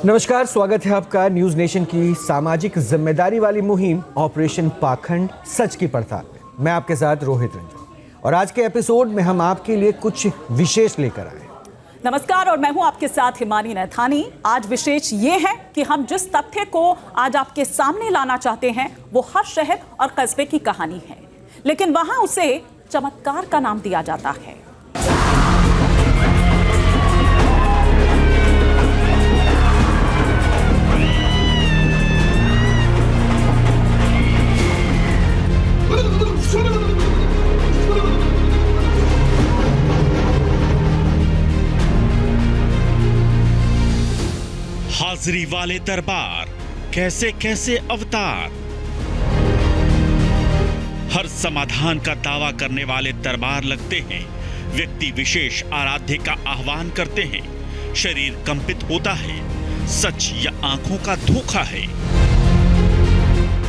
नमस्कार, स्वागत है आपका न्यूज नेशन की सामाजिक जिम्मेदारी वाली मुहिम ऑपरेशन पाखंड सच की पड़ताल में। मैं आपके साथ रोहित रंजन और आज के एपिसोड में हम आपके लिए कुछ विशेष लेकर आए। नमस्कार और मैं हूं आपके साथ हिमानी नैथानी। आज विशेष ये है कि हम जिस तथ्य को आज आपके सामने लाना चाहते हैं वो हर शहर और कस्बे की कहानी है, लेकिन वहां उसे चमत्कार का नाम दिया जाता है। हाजिरी वाले दरबार, कैसे कैसे अवतार। हर समाधान का दावा करने वाले दरबार लगते हैं। व्यक्ति विशेष आराध्य का आह्वान करते हैं। शरीर कंपित होता है। सच या आंखों का धोखा है।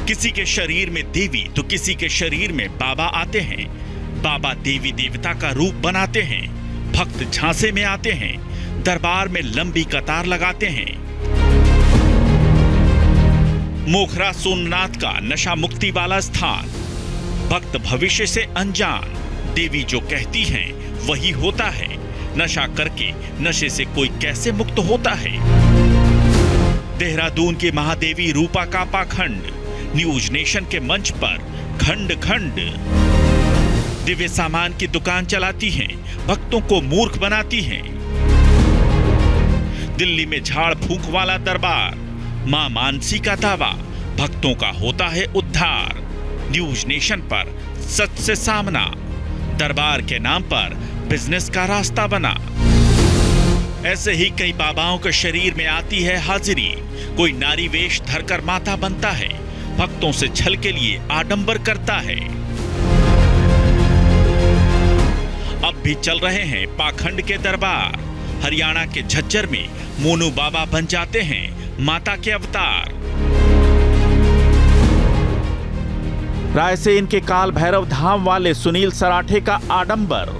किसी के शरीर में देवी तो किसी के शरीर में बाबा आते हैं। बाबा देवी देवता का रूप बनाते हैं। भक्त झांसे में आते हैं। दरबार में लंबी कतार लगाते हैं। मोखरा सोमनाथ का नशा मुक्ति वाला स्थान। भक्त भविष्य से अनजान। देवी जो कहती हैं वही होता है। नशा करके नशे से कोई कैसे मुक्त होता है। देहरादून के महादेवी रूपा का पाखंड न्यूज नेशन के मंच पर खंड खंड। दिव्य सामान की दुकान चलाती हैं, भक्तों को मूर्ख बनाती हैं। दिल्ली में झाड़ फूंक वाला दरबार, मां मानसी का दावा, भक्तों का होता है उद्धार। न्यूज नेशन पर सच से सामना। दरबार के नाम पर बिजनेस का रास्ता बना। ऐसे ही कई बाबाओं के शरीर में आती है हाजिरी। कोई नारी वेश धरकर माता बनता है। भक्तों से छल के लिए आडंबर करता है। अब भी चल रहे हैं पाखंड के दरबार। हरियाणा के झज्जर में मोनू बाबा बन जाते हैं माता के अवतार। रायसेन के काल भैरव धाम वाले सुनील सराठे का आडंबर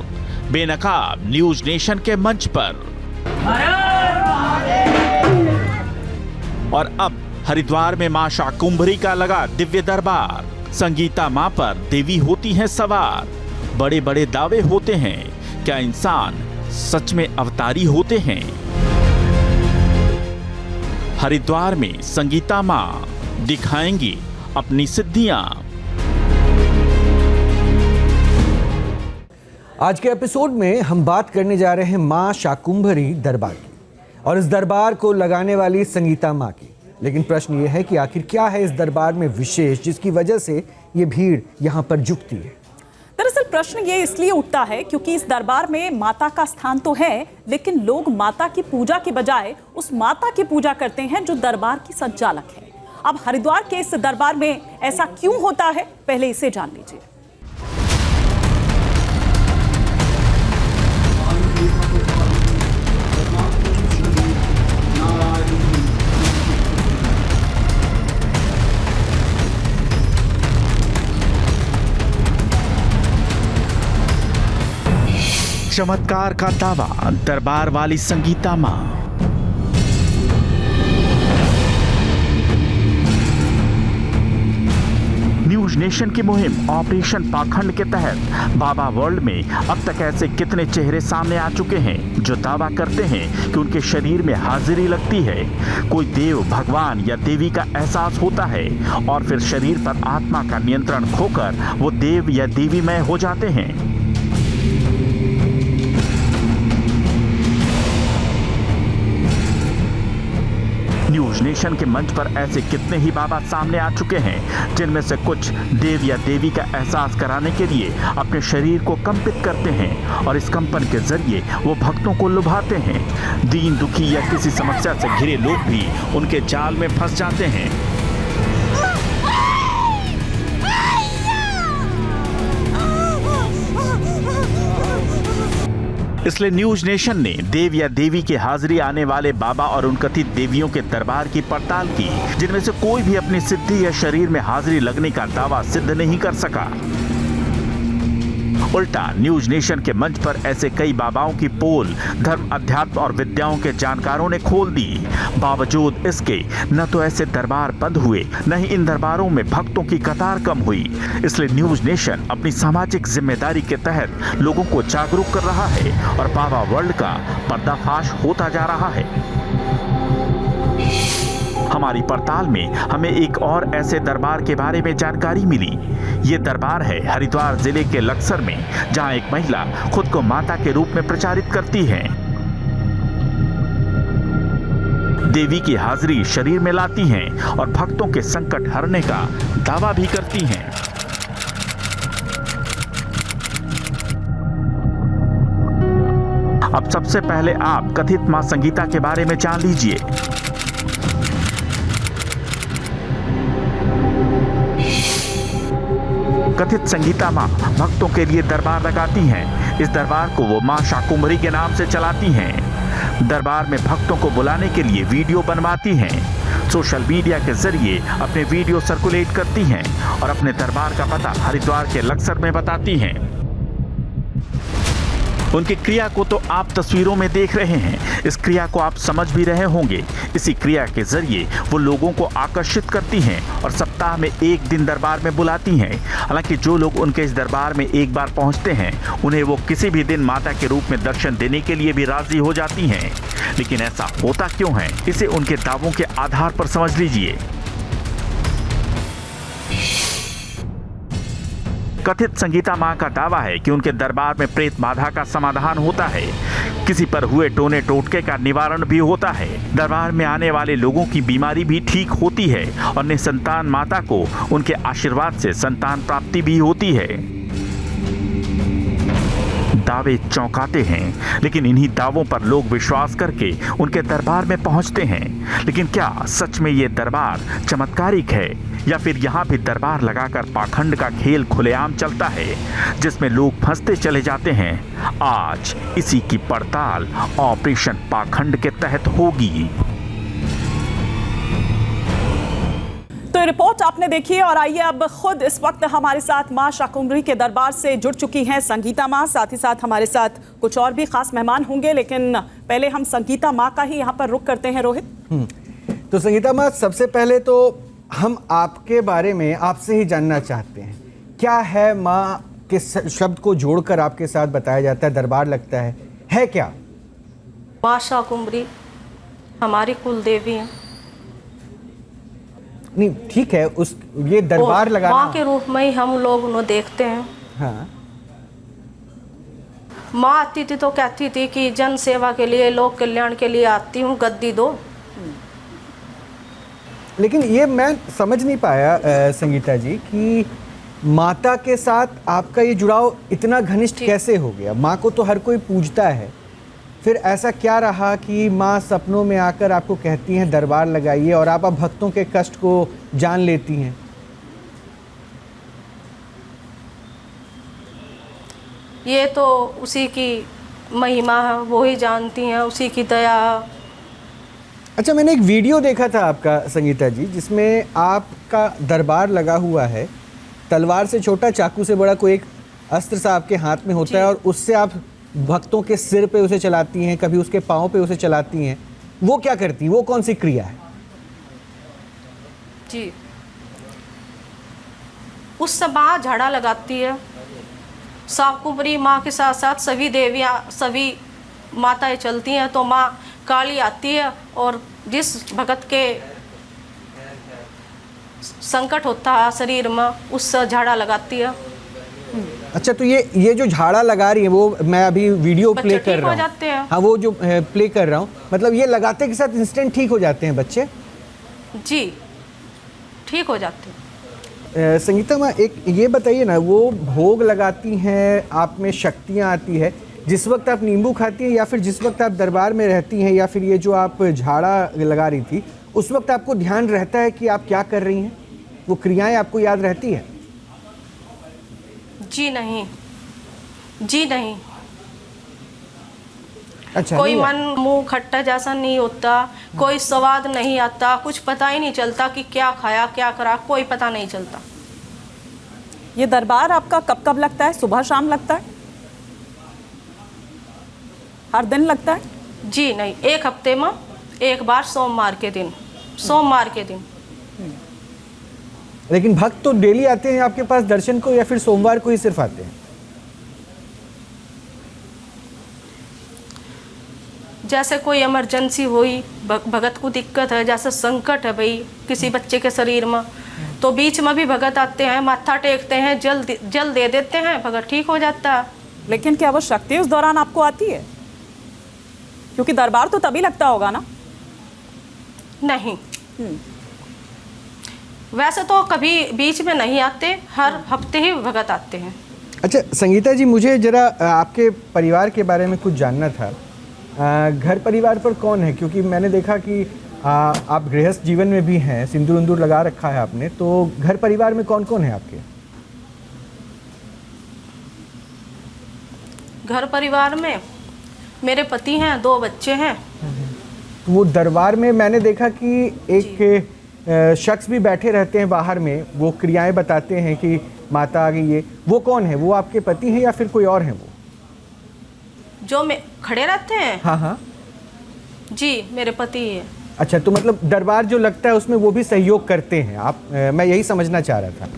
बेनकाब न्यूज नेशन के मंच पर। और अब हरिद्वार में मां शाकुंभरी का लगा दिव्य दरबार। संगीता मां पर देवी होती हैं सवार। बड़े बड़े दावे होते हैं, क्या इंसान सच में अवतारी होते हैं। हरिद्वार में संगीता मां दिखाएंगी अपनी सिद्धियां। आज के एपिसोड में हम बात करने जा रहे हैं मां शाकुंभरी दरबार की और इस दरबार को लगाने वाली संगीता मां की। लेकिन प्रश्न ये है कि आखिर क्या है इस दरबार में विशेष जिसकी वजह से ये भीड़ यहाँ पर जुटती है। दरअसल प्रश्न ये इसलिए उठता है क्योंकि इस दरबार में माता का स्थान तो है, लेकिन लोग माता की पूजा के बजाय उस माता की पूजा करते हैं जो दरबार की संचालक है। अब हरिद्वार के इस दरबार में ऐसा क्यों होता है, पहले इसे जान लीजिए। चमत्कार का दावा, दरबार वाली संगीता मां। न्यूज नेशन की मुहिम ऑपरेशन पाखंड के तहत बाबा वर्ल्ड में अब तक ऐसे कितने चेहरे सामने आ चुके हैं जो दावा करते हैं कि उनके शरीर में हाजिरी लगती है। कोई देव, भगवान या देवी का एहसास होता है और फिर शरीर पर आत्मा का नियंत्रण खोकर वो देव या देवीमय हो जाते हैं। न्यूज नेशन के मंच पर ऐसे कितने ही बाबा सामने आ चुके हैं जिनमें से कुछ देव या देवी का एहसास कराने के लिए अपने शरीर को कंपित करते हैं और इस कंपन के जरिए वो भक्तों को लुभाते हैं। दीन दुखी या किसी समस्या से घिरे लोग भी उनके जाल में फंस जाते हैं। इसलिए न्यूज नेशन ने देव या देवी की हाजिरी आने वाले बाबा और उन कथित देवियों के दरबार की पड़ताल की, जिनमें से कोई भी अपनी सिद्धि या शरीर में हाजिरी लगने का दावा सिद्ध नहीं कर सका। उल्टा न्यूज नेशन के मंच पर ऐसे कई बाबाओं की पोल धर्म, अध्यात्म और विद्याओं के जानकारों ने खोल दी। बावजूद इसके न तो ऐसे दरबार बंद हुए, न ही इन दरबारों में भक्तों की कतार कम हुई। इसलिए न्यूज नेशन अपनी सामाजिक जिम्मेदारी के तहत लोगों को जागरूक कर रहा है और बाबा वर्ल्ड का पर्दाफाश होता जा रहा है। हमारी पड़ताल में हमें एक और ऐसे दरबार के बारे में जानकारी मिली। ये दरबार है हरिद्वार जिले के लक्सर में, जहां एक महिला खुद को माता के रूप में प्रचारित करती है। देवी की हाजिरी शरीर में लाती हैं और भक्तों के संकट हरने का दावा भी करती हैं। अब सबसे पहले आप कथित मां संगीता के बारे में जान लीजिए। कथित संगीता मां भक्तों के लिए दरबार लगाती हैं। इस दरबार को वो मां शाकुंभरी के नाम से चलाती हैं। दरबार में भक्तों को बुलाने के लिए वीडियो बनवाती हैं। सोशल मीडिया के जरिए अपने वीडियो सर्कुलेट करती हैं और अपने दरबार का पता हरिद्वार के लक्सर में बताती हैं। उनकी क्रिया को तो आप तस्वीरों में देख रहे हैं, इस क्रिया को आप समझ भी रहे होंगे। इसी क्रिया के जरिए वो लोगों को आकर्षित करती हैं और सप्ताह में एक दिन दरबार में बुलाती हैं। हालांकि जो लोग उनके इस दरबार में एक बार पहुंचते हैं, उन्हें वो किसी भी दिन माता के रूप में दर्शन देने के लिए भी राजी हो जाती हैं। लेकिन ऐसा होता क्यों है, इसे उनके दावों के आधार पर समझ लीजिए। कथित संगीता मां का दावा है कि उनके दरबार में प्रेत बाधा का समाधान होता है, किसी पर हुए टोने टोटके का निवारण भी होता है, दरबार में आने वाले लोगों की बीमारी भी ठीक होती है और निसंतान माता को उनके आशीर्वाद से संतान प्राप्ति भी होती है। दावे चौंकाते हैं, लेकिन इन्हीं दावों पर लोग विश्वास करके उनके दरबार में पहुंचते हैं। लेकिन क्या सच में ये दरबार चमत्कारिक है या फिर यहाँ भी दरबार लगाकर पाखंड का खेल खुलेआम चलता है, जिसमें लोग फंसते चले जाते हैं? आज इसी की पड़ताल ऑपरेशन पाखंड के तहत होगी। तो ये रिपोर्ट आपने देखी और आइए अब खुद इस वक्त हमारे साथ मां शाकुंभरी के दरबार से जुड़ चुकी हैं संगीता मां। साथ ही साथ हमारे साथ कुछ और भी खास मेहमान होंगे, लेकिन पहले हम संगीता मां का ही यहाँ पर रुख करते हैं। रोहित, तो संगीता मां, सबसे पहले तो हम आपके बारे में आपसे ही जानना चाहते हैं, क्या है मां के शब्द को जोड़कर आपके साथ बताया जाता है दरबार लगता है क्या? मां शाकुंभरी हमारी कुल देवी हैं। नहीं, ठीक है, उस ये दरबार लगाना मां के रूप में ही हम लोग उन्हें देखते हैं। हाँ। मां आती थी तो कहती थी कि जन सेवा के लिए, लोक कल्याण के लिए आती हूँ, गद्दी दो। लेकिन ये मैं समझ नहीं पाया संगीता जी कि माता के साथ आपका ये जुड़ाव इतना घनिष्ठ कैसे हो गया? माँ को तो हर कोई पूजता है, फिर ऐसा क्या रहा कि माँ सपनों में आकर आपको कहती हैं दरबार लगाइए और आप भक्तों के कष्ट को जान लेती हैं? ये तो उसी की महिमा है, वो ही जानती हैं, उसी की दया। अच्छा, मैंने एक वीडियो देखा था आपका संगीता जी, जिसमें आपका दरबार लगा हुआ है, तलवार से छोटा, चाकू से बड़ा कोई एक अस्त्र सा आपके हाथ में होता है और उससे आप भक्तों के सिर पे उसे चलाती हैं, कभी उसके पाँव पे उसे चलाती हैं। वो क्या करती, वो कौन सी क्रिया है? जी, उस समय झाड़ा लगाती है। शाकुंभरी माँ के साथ साथ सभी देवियाँ, सभी माताएं चलती हैं, तो माँ काली आती है और जिस भगत के संकट होता है शरीर में, उस झाड़ा लगाती है। अच्छा, तो ये जो झाड़ा लगा रही है, वो मैं अभी वीडियो प्ले कर रहा हूँ। हाँ, वो जो प्ले कर रहा हूँ, मतलब ये लगाते के साथ इंस्टेंट ठीक हो जाते हैं बच्चे? जी, ठीक हो जाते हैं। संगीता माँ, एक ये बताइए ना, वो भोग लगाती हैं, आप में शक्तियाँ आती है, जिस वक्त आप नींबू खाती हैं या फिर जिस वक्त आप दरबार में रहती हैं, या फिर ये जो आप झाड़ा लगा रही थी, उस वक्त आपको ध्यान रहता है कि आप क्या कर रही हैं? वो क्रियाएं आपको याद रहती है? जी नहीं, जी नहीं। अच्छा, कोई मन मुंह खट्टा जैसा नहीं होता, कोई स्वाद नहीं आता, कुछ पता ही नहीं चलता कि क्या खाया क्या करा, कोई पता नहीं चलता। ये दरबार आपका कब कब लगता है? सुबह शाम लगता है? हर दिन लगता है? जी नहीं, एक हफ्ते में एक बार सोमवार के दिन। लेकिन भक्त तो डेली आते हैं आपके पास दर्शन को, या फिर सोमवार को ही सिर्फ आते हैं? जैसे कोई इमरजेंसी हुई, भगत को दिक्कत है, जैसे संकट है भाई किसी बच्चे के शरीर में, तो बीच में भी भगत आते हैं, माथा टेकते हैं, जल दे देते हैं, भगत ठीक हो जाता है। लेकिन क्या वो शक्ति उस दौरान आपको आती है? क्योंकि दरबार तो तभी लगता होगा ना? नहीं, वैसे तो कभी बीच में नहीं आते, हर हफ्ते ही भगत आते हैं। अच्छा संगीता जी, मुझे जरा आपके परिवार के बारे में कुछ जानना था। घर परिवार पर कौन है? क्योंकि मैंने देखा कि आप गृहस्थ जीवन में भी हैं, सिंदूर उंदूर लगा रखा है आपने, तो घर परिवार में कौन कौन है आपके? घर परिवार में मेरे पति हैं, 2 बच्चे हैं। तो वो दरबार में मैंने देखा कि एक शख्स भी बैठे रहते हैं बाहर में, वो क्रियाएं बताते हैं कि माता आ गई है। वो कौन है? वो आपके पति हैं या फिर कोई और है? वो जो में खड़े रहते हैं? हाँ जी, मेरे पति है। अच्छा, तो मतलब दरबार जो लगता है उसमें वो भी सहयोग करते हैं आप? मैं यही समझना चाह रहा था,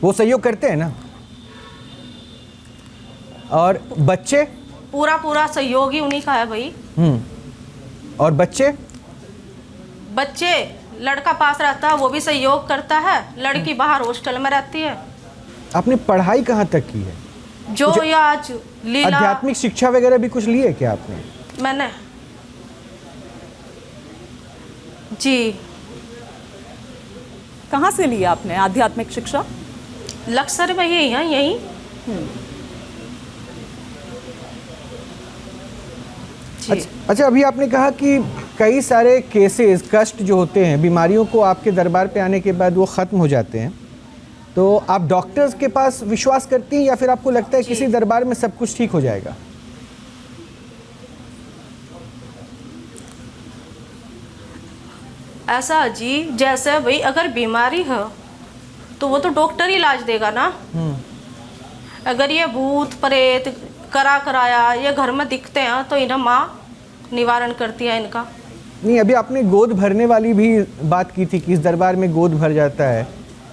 वो सहयोग करते हैं ना? और बच्चे? पूरा सहयोग ही उन्हीं का है भाई। और बच्चे? लड़का पास रहता है, वो भी सहयोग करता है, लड़की बाहर हॉस्टल में रहती है। आपने पढ़ाई कहाँ तक की है? जो ये आज लीला आध्यात्मिक शिक्षा वगैरह भी कुछ ली है क्या आपने? मैंने जी। कहाँ से लिया आपने आध्यात्मिक शिक्षा? लक्सर में यही है, यही। अच्छा, अभी आपने कहा कि कई सारे केसेस, कष्ट जो होते हैं, बीमारियों को आपके दरबार पे आने के बाद वो ख़त्म हो जाते हैं, तो आप डॉक्टर्स के पास विश्वास करती हैं या फिर आपको लगता है किसी दरबार में सब कुछ ठीक हो जाएगा? ऐसा जी, जैसे भाई अगर बीमारी है तो वो तो डॉक्टर ही इलाज देगा ना। अगर ये भूत प्रेत कराया ये घर में दिखते हैं तो इन्हें माँ निवारण करती है इनका। नहीं, अभी आपने गोद भरने वाली भी बात की थी कि इस दरबार में गोद भर जाता है,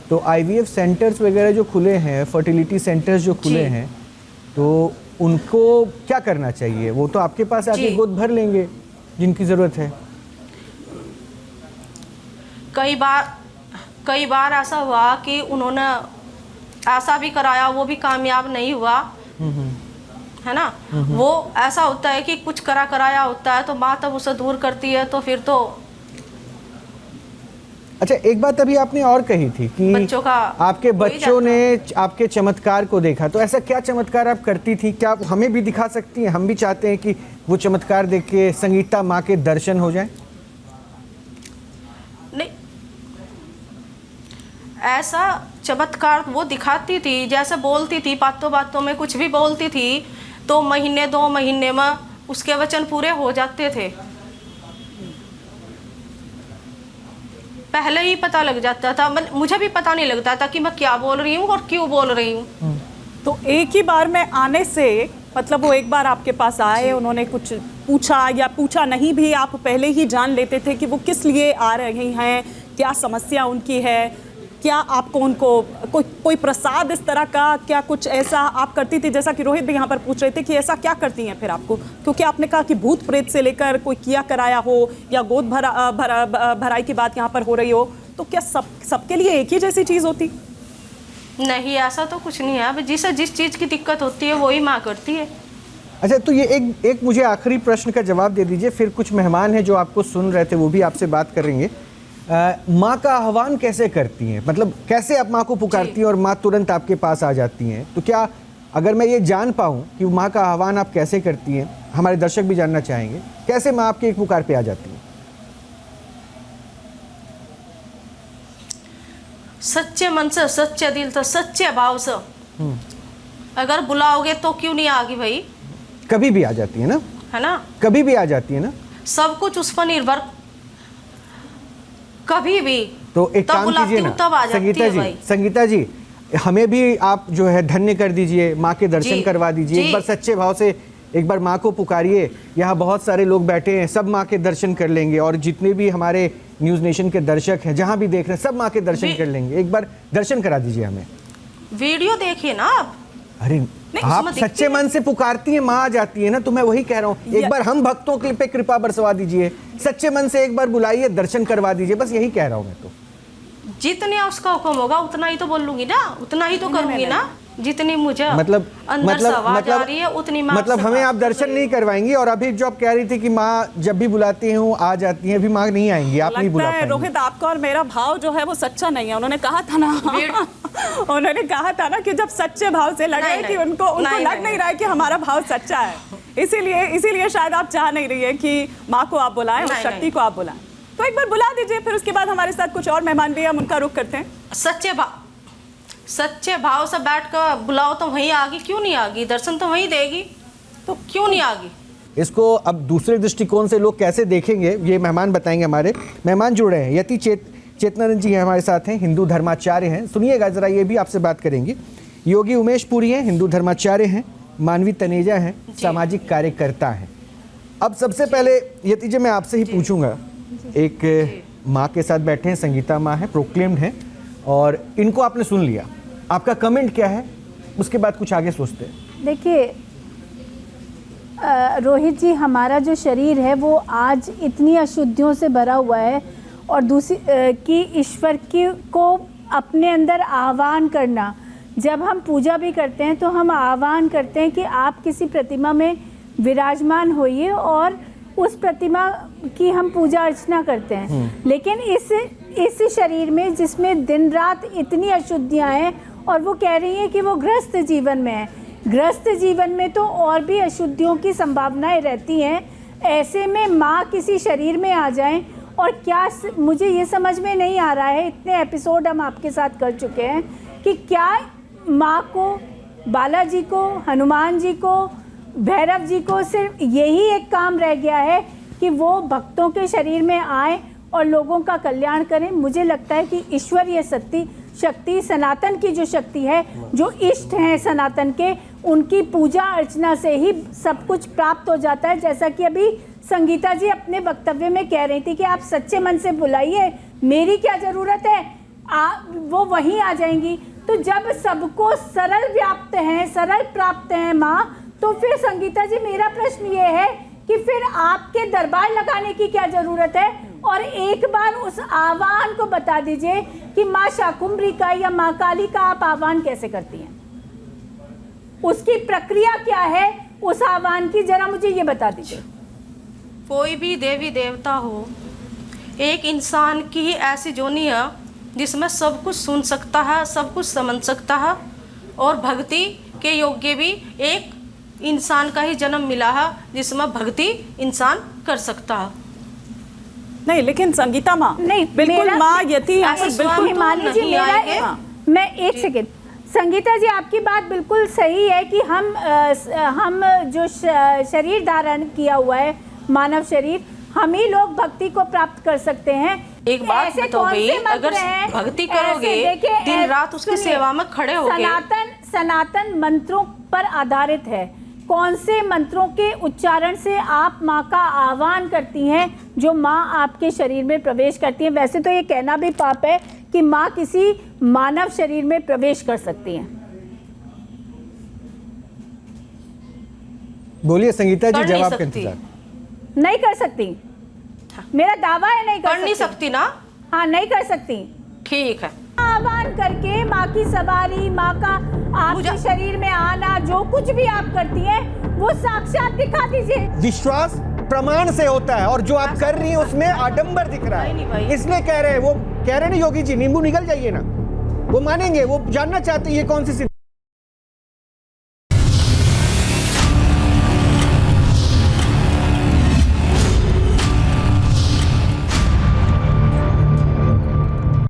तो IVF सेंटर्स वगैरह जो खुले हैं, फर्टिलिटी सेंटर्स जो खुले हैं, तो उनको क्या करना चाहिए? वो तो आपके पास आके गोद भर लेंगे जिनकी ज़रूरत है। कई बार ऐसा हुआ कि उन्होंने ऐसा भी कराया, वो भी कामयाब नहीं हुआ, है ना। वो ऐसा होता है कि कुछ कराया होता है तो माँ तब उसे दूर करती है, तो फिर तो। अच्छा, एक बात अभी आपने और कही थी कि बच्चों का आपके बच्चों ने आपके चमत्कार को देखा, तो ऐसा क्या चमत्कार आप करती थी? क्या आप हमें भी दिखा सकती हैं? हम भी चाहते हैं कि वो चमत्कार देख के संगीता माँ के दर्शन हो जाएं। नहीं, ऐसा चमत्कार वो दिखाती थी, जैसे बोलती थी, बातों में कुछ भी बोलती थी तो 1-2 महीने में उसके वचन पूरे हो जाते थे। पहले ही पता लग जाता था, मुझे भी पता नहीं लगता था कि मैं क्या बोल रही हूँ और क्यों बोल रही हूँ। तो एक ही बार में आने से मतलब वो एक बार आपके पास आए, उन्होंने कुछ पूछा या पूछा नहीं भी, आप पहले ही जान लेते थे कि वो किस लिए आ रही हैं, क्या समस्या उनकी है, क्या आपको उनको कोई प्रसाद इस तरह का, क्या कुछ ऐसा आप करती थी? जैसा कि रोहित भी यहाँ पर पूछ रहे थे कि ऐसा क्या करती हैं फिर आपको, क्योंकि आपने कहा कि भूत प्रेत से लेकर कोई किया कराया हो या गोद भराई की बात यहाँ पर हो रही हो, तो क्या सबके लिए एक ही जैसी चीज़ होती? नहीं, ऐसा तो कुछ नहीं है। अब जिस चीज़ की दिक्कत होती है वही माँ करती है। अच्छा, तो ये एक मुझे आखिरी प्रश्न का जवाब दे दीजिए, फिर कुछ मेहमान हैं जो आपको सुन रहे थे वो भी आपसे बात करेंगे। माँ का आह्वान कैसे करती हैं? मतलब कैसे आप माँ को पुकारती हैं और माँ तुरंत आपके पास आ जाती हैं? तो क्या अगर मैं ये जान पाऊँ कि माँ का आह्वान आप कैसे करती हैं, हमारे दर्शक भी जानना चाहेंगे, कैसे माँ आपके एक पुकार पे आ जाती है? सच्चे मन से, सच्चे दिल से, सच्चे भाव से अगर बुलाओगे तो क्यों नहीं आगी भाई? कभी भी आ जाती है ना? है ना, कभी भी आ जाती है ना? सब कुछ उस पर निर्भर, कभी भी। तो एक काम कीजिए ना संगीता जी, हमें भी आप जो है धन्य कर दीजिए, माँ के दर्शन जी, करवा दीजिए। जी। एक बार सच्चे भाव से एक बार माँ को पुकारिए। यहाँ बहुत सारे लोग बैठे हैं, सब माँ के दर्शन कर लेंगे, और जितने भी हमारे न्यूज़ नेशन के दर्शक हैं जहाँ भी देख रहे हैं, सब माँ के दर्शन कर लेंगे। एक बार दर्शन करा दीजिए हमें। वीडियो देखिए ना आप। अरे आप उसमें सच्चे दिखती मन से पुकारती हैं, माँ आ जाती है ना। तो मैं वही कह रहा हूँ, एक बार हम भक्तों के पे कृपा बरसवा दीजिए, सच्चे मन से एक बार बुलाइए, दर्शन करवा दीजिए। बस यही कह रहा हूँ मैं तो। जितने उसका हुक्म होगा उतना ही तो बोलूंगी ना, उतना ही तो करूंगी ना, जितनी मुझे मतलब अंदर से आवाज आ रही है उतनी मैं मतलब आपसे हमें बात आप दर्शन नहीं करवाएंगी। और अभी जो आप कह रही थी कि माँ जब भी बुलाती हैं वो आ जाती हैं, अभी माँ नहीं आएंगी, आप नहीं बुला लगता है पाएंगी। रोहित, आपका और मेरा भाव जो है वो सच्चा नहीं है। उन्होंने कहा था ना उन्होंने कहा था ना कि जब सच्चे भाव से लगे नहीं, कि उनको नहीं, लग नहीं, नहीं रहा है कि हमारा भाव सच्चा है, इसीलिए शायद आप चाह नहीं रही है कि माँ को आप बुलाएं, उस नहीं, शक्ति नहीं। को आप बुलाएं। तो एक बार बुला दीजिए, फिर उसके बाद हमारे साथ कुछ और मेहमान भी हैं, हम उनका रुख करते हैं। सच्चे भाव से बैठ कर बुलाओ तो वहीं आगी, क्यों नहीं आगी? दर्शन तो वहीं देगी, तो क्यों नहीं आगी? इसको अब दूसरे दृष्टिकोण से लोग कैसे देखेंगे ये मेहमान बताएंगे। हमारे मेहमान जुड़ रहे हैं, यति चेतनानंद जी हमारे साथ हैं, हिंदू धर्माचार्य हैं। सुनिएगा जरा, ये भी आपसे बात करेंगे। योगी उमेश पुरी हैं, हिंदू धर्माचार्य हैं। मानवी तनेजा हैं, सामाजिक कार्यकर्ता हैं। अब सबसे पहले यति जी मैं आपसे ही पूछूंगा, एक माँ के साथ बैठे हैं, संगीता माँ है, प्रोक्लेम्ड हैं, और इनको आपने सुन लिया, आपका कमेंट क्या है? उसके बाद कुछ आगे सोचते हैं। देखिए रोहित जी, हमारा जो शरीर है वो आज इतनी अशुद्धियों से भरा हुआ है, और दूसरी कि ईश्वर को अपने अंदर आह्वान करना, जब हम पूजा भी करते हैं तो हम आह्वान करते हैं कि आप किसी प्रतिमा में विराजमान होइए, और उस प्रतिमा की हम पूजा अर्चना करते हैं। लेकिन इस शरीर में जिसमें दिन रात इतनी अशुद्धियां हैं, और वो कह रही है कि वो गृहस्थ जीवन में है, गृहस्थ जीवन में तो और भी अशुद्धियों की संभावनाएं रहती हैं। ऐसे में माँ किसी शरीर में आ जाएं, और क्या मुझे ये समझ में नहीं आ रहा है, इतने एपिसोड हम आपके साथ कर चुके हैं, कि क्या माँ को, बालाजी को, हनुमान जी को, भैरव जी को सिर्फ यही एक काम रह गया है कि वो भक्तों के शरीर में आए और लोगों का कल्याण करें? मुझे लगता है कि ईश्वरीय शक्ति, सनातन की जो शक्ति है, जो इष्ट हैं सनातन के, उनकी पूजा अर्चना से ही सब कुछ प्राप्त हो जाता है। जैसा कि अभी संगीता जी अपने वक्तव्य में कह रही थी कि आप सच्चे मन से बुलाइए, मेरी क्या ज़रूरत है, वो वहीं आ जाएंगी। तो जब सबको सरल व्याप्त हैं, सरल प्राप्त हैं माँ, तो फिर संगीता जी मेरा प्रश्न ये है कि फिर आपके दरबार लगाने की क्या ज़रूरत है? और एक बार उस आह्वान को बता दीजिए कि माँ शाकुंभरी का या माँ काली का आप आह्वान कैसे करती हैं, उसकी प्रक्रिया क्या है उस आह्वान की, जरा मुझे ये बता दीजिए। कोई भी देवी देवता हो, एक इंसान की ही ऐसी जोनी है जिसमें सब कुछ सुन सकता है, सब कुछ समझ सकता है, और भक्ति के योग्य भी एक इंसान का ही जन्म मिला है जिसमें भक्ति इंसान कर सकता है। नहीं, लेकिन संगीता माँ, नहीं, बिल्कुल माँ यति यहाँ पर ऐसे बिल्कुल स्वामी मान लीजिए, नहीं मेरा आएंगे। मैं एक सेकेंड, संगीता जी आपकी बात बिल्कुल सही है कि हम जो शरीर धारण किया हुआ है, मानव शरीर, हम ही लोग भक्ति को प्राप्त कर सकते हैं। एक बात ऐसे बताओ कौन भाई, से मंत्र अगर हैं? भक्ति ऐसे करोगे, देखिए, दिन रात उसकी सुनिए, सेवा में खड़े होगे। सनातन मंत्रों पर आधारित है। कौन से मंत्रों के उच्चारण से आप माँ का आह्वान करती हैं, जो माँ आपके शरीर में प्रवेश करती हैं? वैसे तो ये कहना भी पाप है कि माँ किसी मानव शरीर में प्रवेश कर सकती हैं। बोलिए संगीता जी, कर नहीं जवाब का सकती। इंतजार। नहीं कर सकती, मेरा दावा है नहीं कर नहीं सकती ना? हाँ, नहीं कर सकती। ठीक है। आह्वान करके माँ की सवारी, माँ का आपके शरीर में आना, जो कुछ भी आप करती हैं वो साक्षात दिखा दीजिए। विश्वास प्रमाण से होता है, और जो आप कर रही हैं उसमें आडंबर दिख रहा नहीं है, भाई। इसलिए कह रहे हैं। वो कह रहे हैं ना योगी जी, नींबू निकल जाइए ना, वो मानेंगे, वो जानना चाहते हैं ये कौन सी